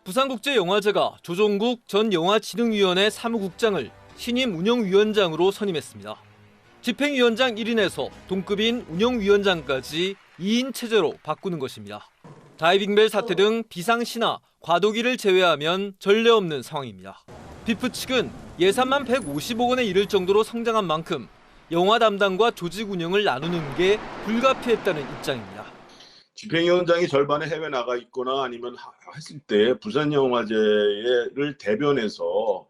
부산국제영화제가 조종국 전 영화진흥위원회 사무국장을 신임 운영위원장으로 선임했습니다. 집행위원장 1인에서 동급인 운영위원장까지 2인 체제로 바꾸는 것입니다. 다이빙벨 사태 등 비상시나 과도기를 제외하면 전례 없는 상황입니다. 비프 측은 예산만 150억 원에 이를 정도로 성장한 만큼 영화 담당과 조직 운영을 나누는 게 불가피했다는 입장입니다. 집행위원장이 절반에 해외 나가 있거나 아니면 했을 때 부산영화제를 대변해서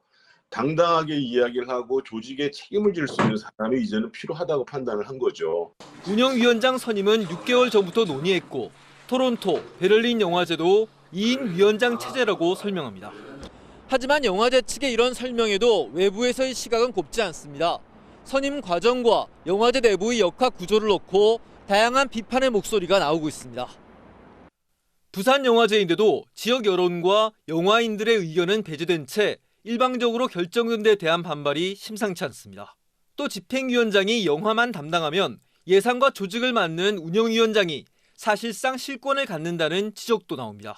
당당하게 이야기를 하고 조직에 책임을 질 수 있는 사람이 이제는 필요하다고 판단을 한 거죠. 운영위원장 선임은 6개월 전부터 논의했고 토론토, 베를린 영화제도 2인 위원장 체제라고 설명합니다. 하지만 영화제 측의 이런 설명에도 외부에서의 시각은 곱지 않습니다. 선임 과정과 영화제 내부의 역학 구조를 놓고 다양한 비판의 목소리가 나오고 있습니다. 부산 영화제인데도 지역 여론과 영화인들의 의견은 배제된 채 일방적으로 결정된 데 대한 반발이 심상치 않습니다. 또 집행위원장이 영화만 담당하면 예산과 조직을 맡는 운영위원장이 사실상 실권을 갖는다는 지적도 나옵니다.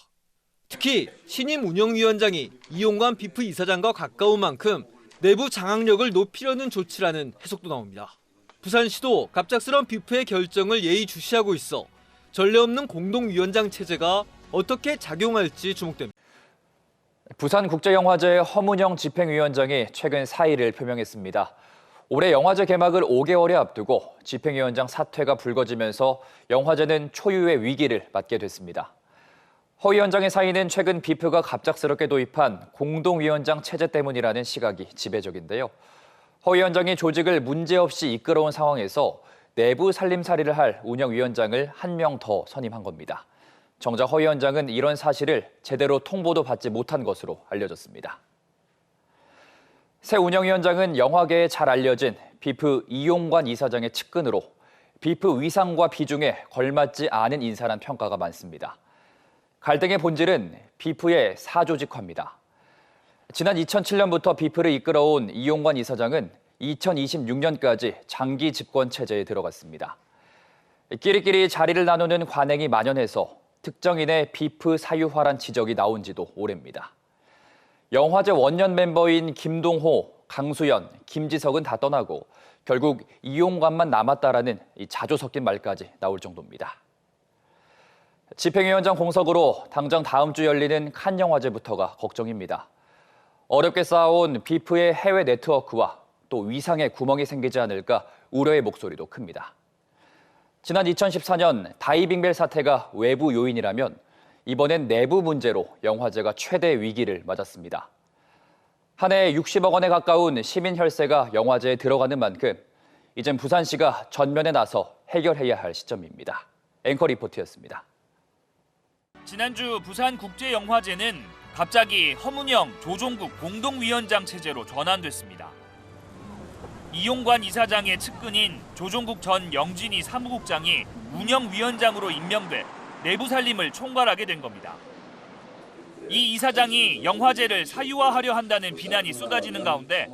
특히 신임 운영위원장이 이용관 비프 이사장과 가까운 만큼 내부 장악력을 높이려는 조치라는 해석도 나옵니다. 부산시도 갑작스런 비프의 결정을 예의주시하고 있어 전례 없는 공동위원장 체제가 어떻게 작용할지 주목됩니다. 부산국제영화제 허문영 집행위원장이 최근 사의를 표명했습니다. 올해 영화제 개막을 5개월에 앞두고 집행위원장 사퇴가 불거지면서 영화제는 초유의 위기를 맞게 됐습니다. 허 위원장의 사의는 최근 비프가 갑작스럽게 도입한 공동위원장 체제 때문이라는 시각이 지배적인데요. 허 위원장이 조직을 문제없이 이끌어온 상황에서 내부 살림살이를 할 운영위원장을 한 명 더 선임한 겁니다. 정작 허 위원장은 이런 사실을 제대로 통보도 받지 못한 것으로 알려졌습니다. 새 운영위원장은 영화계에 잘 알려진 비프 이용관 이사장의 측근으로 비프 위상과 비중에 걸맞지 않은 인사란 평가가 많습니다. 갈등의 본질은 비프의 사조직화입니다. 지난 2007년부터 비프를 이끌어온 이용관 이사장은 2026년까지 장기 집권 체제에 들어갔습니다. 끼리끼리 자리를 나누는 관행이 만연해서 특정인의 비프 사유화란 지적이 나온 지도 오래입니다. 영화제 원년 멤버인 김동호, 강수연, 김지석은 다 떠나고 결국 이용관만 남았다라는 자조 섞인 말까지 나올 정도입니다. 집행위원장 공석으로 당장 다음 주 열리는 칸 영화제부터가 걱정입니다. 어렵게 쌓아온 비프의 해외 네트워크와 또 위상에 구멍이 생기지 않을까 우려의 목소리도 큽니다. 지난 2014년 다이빙벨 사태가 외부 요인이라면 이번엔 내부 문제로 영화제가 최대 위기를 맞았습니다. 한 해 60억 원에 가까운 시민 혈세가 영화제에 들어가는 만큼 이젠 부산시가 전면에 나서 해결해야 할 시점입니다. 앵커 리포트였습니다. 지난주 부산국제영화제는 갑자기 허문영, 조종국 공동위원장 체제로 전환됐습니다. 이용관 이사장의 측근인 조종국 전 영진이 사무국장이 운영위원장으로 임명돼 내부 살림을 총괄하게 된 겁니다. 이 이사장이 영화제를 사유화하려 한다는 비난이 쏟아지는 가운데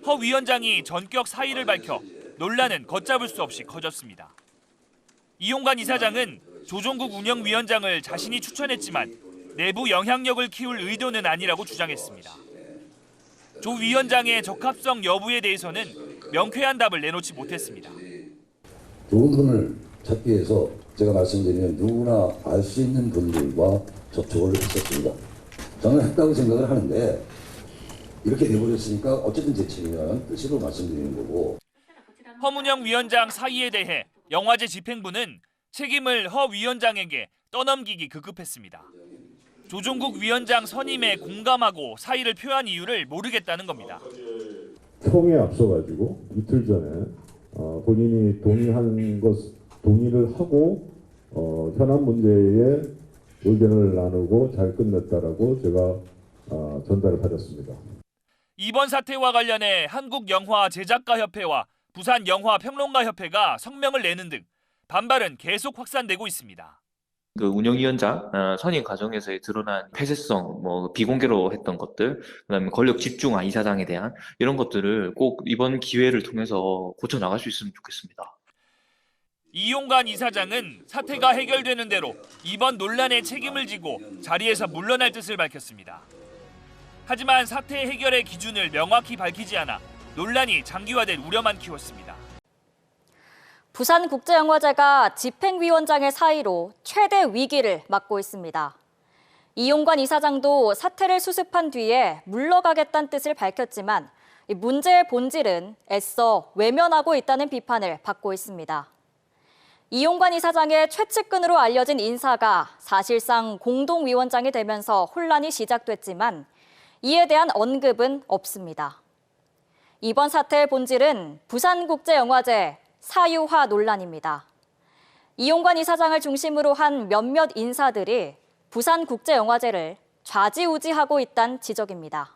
허 위원장이 전격 사의를 밝혀 논란은 걷잡을 수 없이 커졌습니다. 이용관 이사장은 조종국 운영위원장을 자신이 추천했지만 내부 영향력을 키울 의도는 아니라고 주장했습니다. 조 위원장의 적합성 여부에 대해서는 명쾌한 답을 내놓지 못했습니다. 좋은 분을 찾기 위해서 제가 말씀드리면 누구나 알 수 있는 분들과 접촉을 했었습니다. 저는 했다고 생각을 하는데 이렇게 돼버렸으니까 어쨌든 제 책임이라는 뜻으로 말씀드리는 거고. 허문영 위원장 사의에 대해 영화제 집행부는 책임을 허 위원장에게 떠넘기기 급급했습니다. 조종국 위원장 선임에 공감하고 사의를 표한 이유를 모르겠다는 겁니다. 총에 앞서가지고 이틀 전에 본인이 동의를 하고 현안 문제에 의견을 나누고 잘 끝냈다라고 제가 전달을 받았습니다. 이번 사태와 관련해 한국영화제작가협회와 부산영화평론가협회가 성명을 내는 등 반발은 계속 확산되고 있습니다. 그 운영위원장 선임 과정에서 드러난 폐쇄성, 비공개로 했던 것들, 그다음에 권력 집중화 이사장에 대한 이런 것들을 꼭 이번 기회를 통해서 고쳐 나갈 수 있으면 좋겠습니다. 이용관 이사장은 사태가 해결되는 대로 이번 논란의 책임을 지고 자리에서 물러날 뜻을 밝혔습니다. 하지만 사태 해결의 기준을 명확히 밝히지 않아 논란이 장기화될 우려만 키웠습니다. 부산국제영화제가 집행위원장의 사의로 최대 위기를 맞고 있습니다. 이용관 이사장도 사태를 수습한 뒤에 물러가겠다는 뜻을 밝혔지만 문제의 본질은 애써 외면하고 있다는 비판을 받고 있습니다. 이용관 이사장의 최측근으로 알려진 인사가 사실상 공동위원장이 되면서 혼란이 시작됐지만 이에 대한 언급은 없습니다. 이번 사태의 본질은 부산국제영화제 사유화 논란입니다. 이용관 이사장을 중심으로 한 몇몇 인사들이 부산국제영화제를 좌지우지하고 있다는 지적입니다.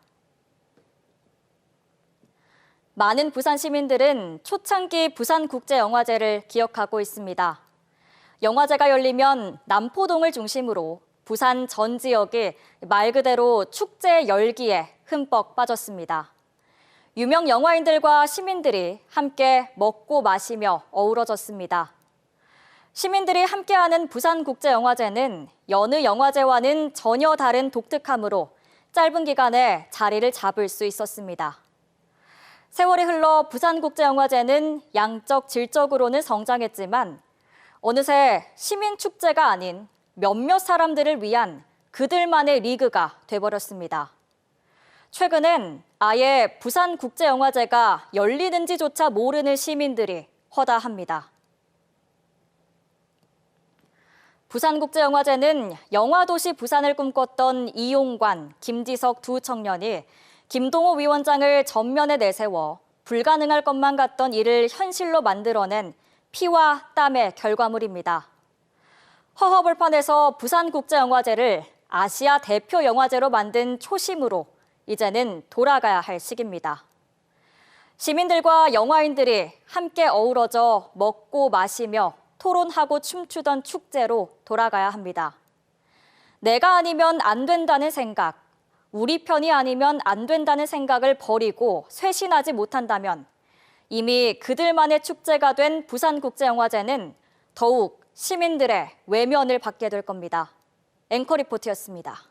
많은 부산 시민들은 초창기 부산국제영화제를 기억하고 있습니다. 영화제가 열리면 남포동을 중심으로 부산 전 지역이 말 그대로 축제 열기에 흠뻑 빠졌습니다. 유명 영화인들과 시민들이 함께 먹고 마시며 어우러졌습니다. 시민들이 함께하는 부산국제영화제는 여느 영화제와는 전혀 다른 독특함으로 짧은 기간에 자리를 잡을 수 있었습니다. 세월이 흘러 부산국제영화제는 양적 질적으로는 성장했지만 어느새 시민축제가 아닌 몇몇 사람들을 위한 그들만의 리그가 돼버렸습니다. 최근엔 아예 부산국제영화제가 열리는지조차 모르는 시민들이 허다합니다. 부산국제영화제는 영화도시 부산을 꿈꿨던 이용관, 김지석 두 청년이 김동호 위원장을 전면에 내세워 불가능할 것만 같던 일을 현실로 만들어낸 피와 땀의 결과물입니다. 허허벌판에서 부산국제영화제를 아시아 대표 영화제로 만든 초심으로 이제는 돌아가야 할 시기입니다. 시민들과 영화인들이 함께 어우러져 먹고 마시며 토론하고 춤추던 축제로 돌아가야 합니다. 내가 아니면 안 된다는 생각, 우리 편이 아니면 안 된다는 생각을 버리고 쇄신하지 못한다면 이미 그들만의 축제가 된 부산국제영화제는 더욱 시민들의 외면을 받게 될 겁니다. 앵커 리포트였습니다.